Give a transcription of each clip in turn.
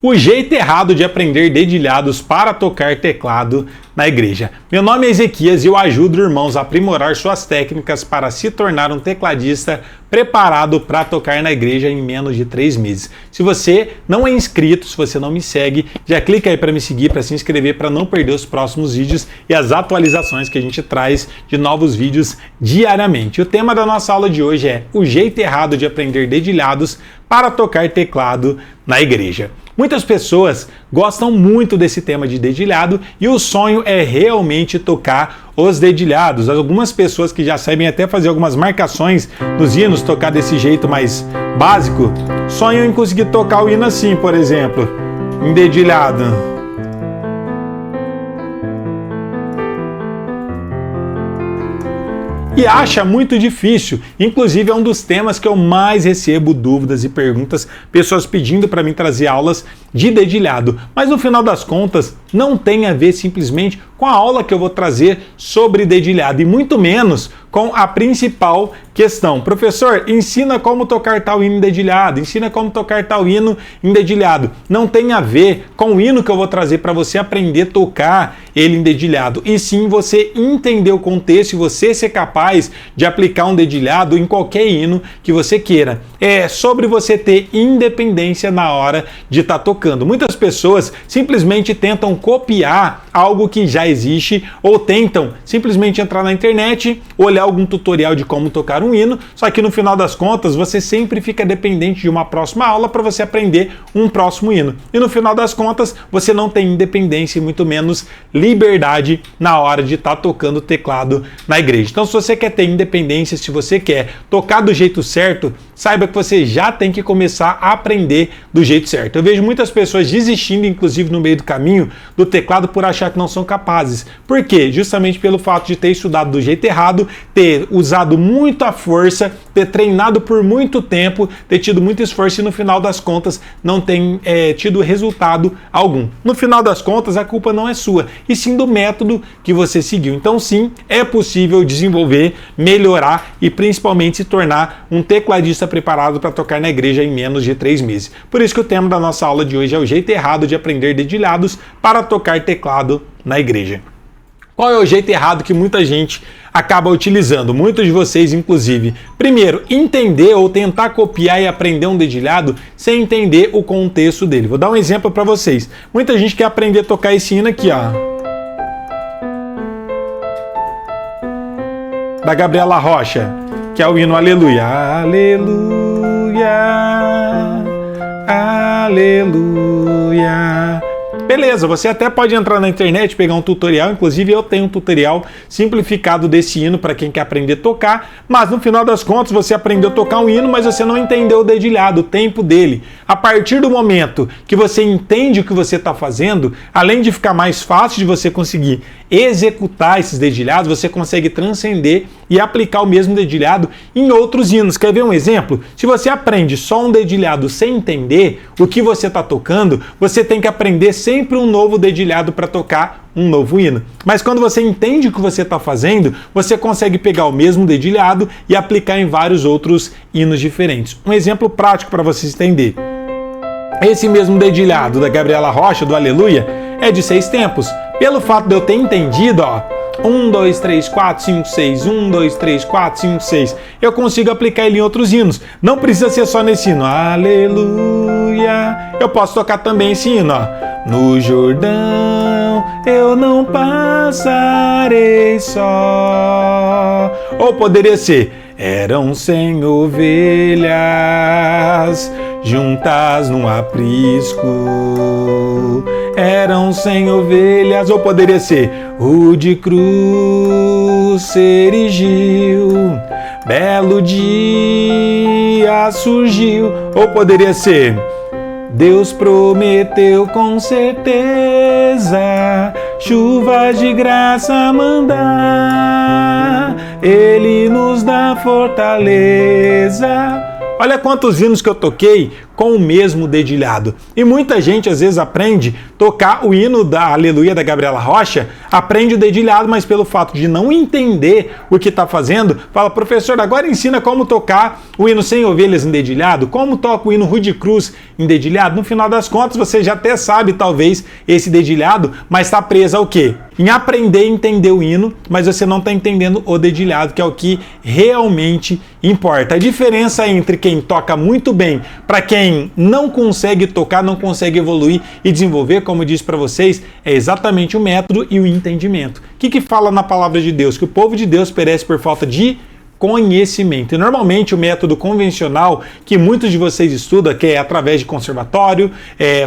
O jeito errado de aprender dedilhados para tocar teclado na igreja. Meu nome é Ezequias e eu ajudo irmãos a aprimorar suas técnicas para se tornar um tecladista preparado para tocar na igreja em menos de 3 meses. Se você não é inscrito, se você não me segue, já clica aí para me seguir, para se inscrever, para não perder os próximos vídeos e as atualizações que a gente traz de novos vídeos diariamente. O tema da nossa aula de hoje é o jeito errado de aprender dedilhados para tocar teclado na igreja. Muitas pessoas gostam muito desse tema de dedilhado e o sonho é realmente tocar os dedilhados. Algumas pessoas que já sabem até fazer algumas marcações nos hinos, tocar desse jeito mais básico, sonham em conseguir tocar o hino assim, por exemplo, em dedilhado. E acha muito difícil, inclusive é um dos temas que eu mais recebo dúvidas e perguntas, pessoas pedindo para mim trazer aulas de dedilhado, mas no final das contas não tem a ver simplesmente com a aula que eu vou trazer sobre dedilhado e muito menos com a principal questão. Professor, ensina como tocar tal hino em dedilhado, ensina como tocar tal hino em dedilhado. Não tem a ver com o hino que eu vou trazer para você aprender a tocar ele em dedilhado, e sim você entender o contexto e você ser capaz de aplicar um dedilhado em qualquer hino que você queira. É sobre você ter independência na hora de estar tocando. Muitas pessoas simplesmente tentam copiar algo que já existe ou tentam simplesmente entrar na internet, olhar algum tutorial de como tocar um hino, só que no final das contas você sempre fica dependente de uma próxima aula para você aprender um próximo hino. E no final das contas você não tem independência e muito menos liberdade na hora de estar tocando teclado na igreja. Então se você quer ter independência, se você quer tocar do jeito certo, saiba que você já tem que começar a aprender do jeito certo. Eu vejo muitas pessoas desistindo, inclusive no meio do caminho, do teclado por achar que não são capazes. Por quê? Justamente pelo fato de ter estudado do jeito errado, ter usado muita força, ter treinado por muito tempo, ter tido muito esforço e no final das contas não tem tido resultado algum. No final das contas a culpa não é sua, e sim do método que você seguiu. Então sim, é possível desenvolver, melhorar e principalmente se tornar um tecladista preparado para tocar na igreja em menos de 3 meses. Por isso que o tema da nossa aula de hoje é o jeito errado de aprender dedilhados para tocar teclado na igreja. Qual é o jeito errado que muita gente acaba utilizando? Muitos de vocês, inclusive. Primeiro, entender ou tentar copiar e aprender um dedilhado sem entender o contexto dele. Vou dar um exemplo para vocês. Muita gente quer aprender a tocar esse hino aqui, ó, da Gabriela Rocha, que é o hino Aleluia. Aleluia, aleluia. Beleza, você até pode entrar na internet, pegar um tutorial, inclusive eu tenho um tutorial simplificado desse hino para quem quer aprender a tocar, mas no final das contas você aprendeu a tocar um hino, mas você não entendeu o dedilhado, o tempo dele. A partir do momento que você entende o que você está fazendo, além de ficar mais fácil de você conseguir executar esses dedilhados, você consegue transcender e aplicar o mesmo dedilhado em outros hinos. Quer ver um exemplo? Se você aprende só um dedilhado sem entender o que você está tocando, você tem que aprender sempre um novo dedilhado para tocar um novo hino. Mas quando você entende o que você está fazendo, você consegue pegar o mesmo dedilhado e aplicar em vários outros hinos diferentes. Um exemplo prático para vocês entenderem. Esse mesmo dedilhado da Gabriela Rocha, do Aleluia, é de 6 tempos. Pelo fato de eu ter entendido, ó, 1, 2, 3, 4, 5, 6, 1, 2, 3, 4, 5, 6, eu consigo aplicar ele em outros hinos. Não precisa ser só nesse hino. Aleluia. Eu posso tocar também esse hino, ó. No Jordão eu não passarei só. Ou poderia ser: eram 100 ovelhas juntas num aprisco. Eram 100 ovelhas. Ou poderia ser: rude cruz se erigiu, belo dia surgiu. Ou poderia ser: Deus prometeu com certeza chuvas de graça mandar, Ele nos dá fortaleza. Olha quantos hinos que eu toquei com o mesmo dedilhado. E muita gente às vezes aprende tocar o hino da Aleluia da Gabriela Rocha, aprende o dedilhado, mas pelo fato de não entender o que está fazendo, fala: professor, agora ensina como tocar o hino Sem Ovelhas em dedilhado, como toca o hino Rude Cruz em dedilhado. No final das contas, você já até sabe talvez esse dedilhado, mas está preso ao quê? Em aprender e entender o hino, mas você não está entendendo o dedilhado, que é o que realmente importa. A diferença entre quem toca muito bem para quem não consegue tocar, não consegue evoluir e desenvolver, como eu disse para vocês, é exatamente o método e o entendimento. O que fala na palavra de Deus? Que o povo de Deus perece por falta de conhecimento. E normalmente o método convencional que muitos de vocês estudam, que é através de conservatório,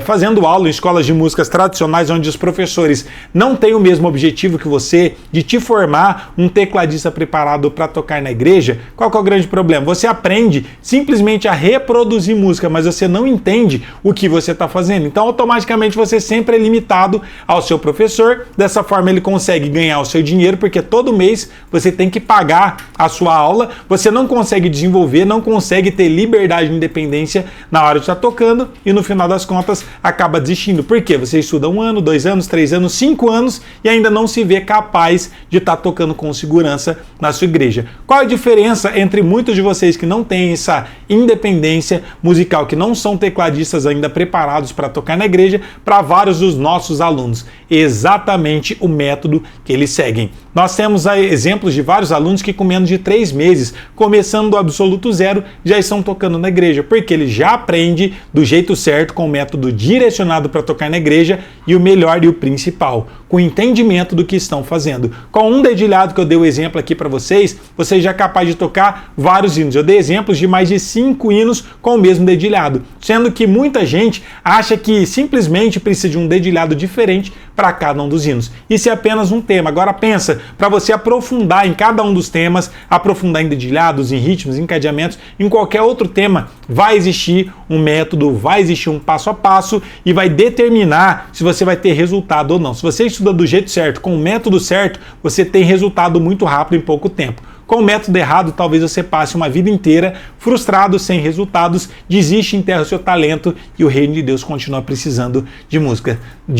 fazendo aula em escolas de músicas tradicionais, onde os professores não têm o mesmo objetivo que você, de te formar um tecladista preparado para tocar na igreja. Qual que é o grande problema? Você aprende simplesmente a reproduzir música, mas você não entende o que você está fazendo. Então, automaticamente, você sempre é limitado ao seu professor. Dessa forma, ele consegue ganhar o seu dinheiro, porque todo mês você tem que pagar a sua aula, você não consegue desenvolver, não consegue ter liberdade e independência na hora de estar tocando e no final das contas acaba desistindo. Por quê? Você estuda 1 ano, 2 anos, 3 anos, 5 anos e ainda não se vê capaz de estar tocando com segurança na sua igreja. Qual a diferença entre muitos de vocês que não têm essa independência musical, que não são tecladistas ainda preparados para tocar na igreja, para vários dos nossos alunos? Exatamente o método que eles seguem. Nós temos exemplos de vários alunos que com menos de 3 meses, começando do absoluto zero, já estão tocando na igreja, porque ele já aprende do jeito certo, com o método direcionado para tocar na igreja e o melhor e o principal, com entendimento do que estão fazendo. Com um dedilhado que eu dei o exemplo aqui para vocês, você já é capaz de tocar vários hinos. Eu dei exemplos de mais de 5 hinos com o mesmo dedilhado, sendo que muita gente acha que simplesmente precisa de um dedilhado diferente para cada um dos hinos. Isso é apenas um tema. Agora pensa, para você aprofundar em cada um dos temas, aprofundar em dedilhados, em ritmos, em encadeamentos, em qualquer outro tema, vai existir um método, vai existir um passo a passo e vai determinar se você vai ter resultado ou não. Se você estuda do jeito certo, com o método certo, você tem resultado muito rápido em pouco tempo. Com o método errado, talvez você passe uma vida inteira frustrado, sem resultados, desiste, enterra o seu talento e o reino de Deus continua precisando de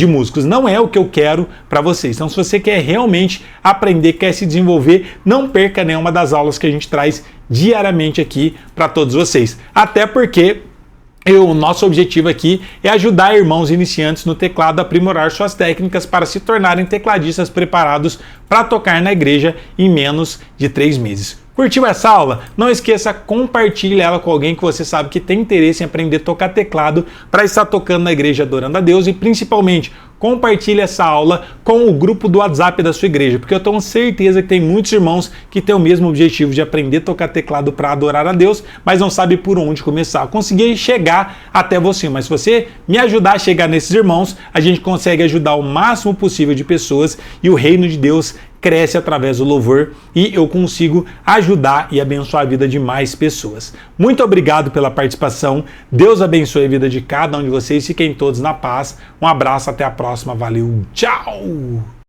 músicos. Não é o que eu quero para vocês. Então, se você quer realmente aprender, quer se desenvolver, não perca nenhuma das aulas que a gente traz diariamente aqui para todos vocês. Até porque o nosso objetivo aqui é ajudar irmãos iniciantes no teclado a aprimorar suas técnicas para se tornarem tecladistas preparados para tocar na igreja em menos de 3 meses. Curtiu essa aula? Não esqueça, compartilhe ela com alguém que você sabe que tem interesse em aprender a tocar teclado para estar tocando na igreja adorando a Deus e principalmente compartilhe essa aula com o grupo do WhatsApp da sua igreja, porque eu tenho certeza que tem muitos irmãos que têm o mesmo objetivo de aprender a tocar teclado para adorar a Deus, mas não sabe por onde começar. Consegui chegar até você, mas se você me ajudar a chegar nesses irmãos, a gente consegue ajudar o máximo possível de pessoas e o reino de Deus cresce através do louvor e eu consigo ajudar e abençoar a vida de mais pessoas. Muito obrigado pela participação. Deus abençoe a vida de cada um de vocês. Fiquem todos na paz. Um abraço, até a próxima. Valeu, tchau!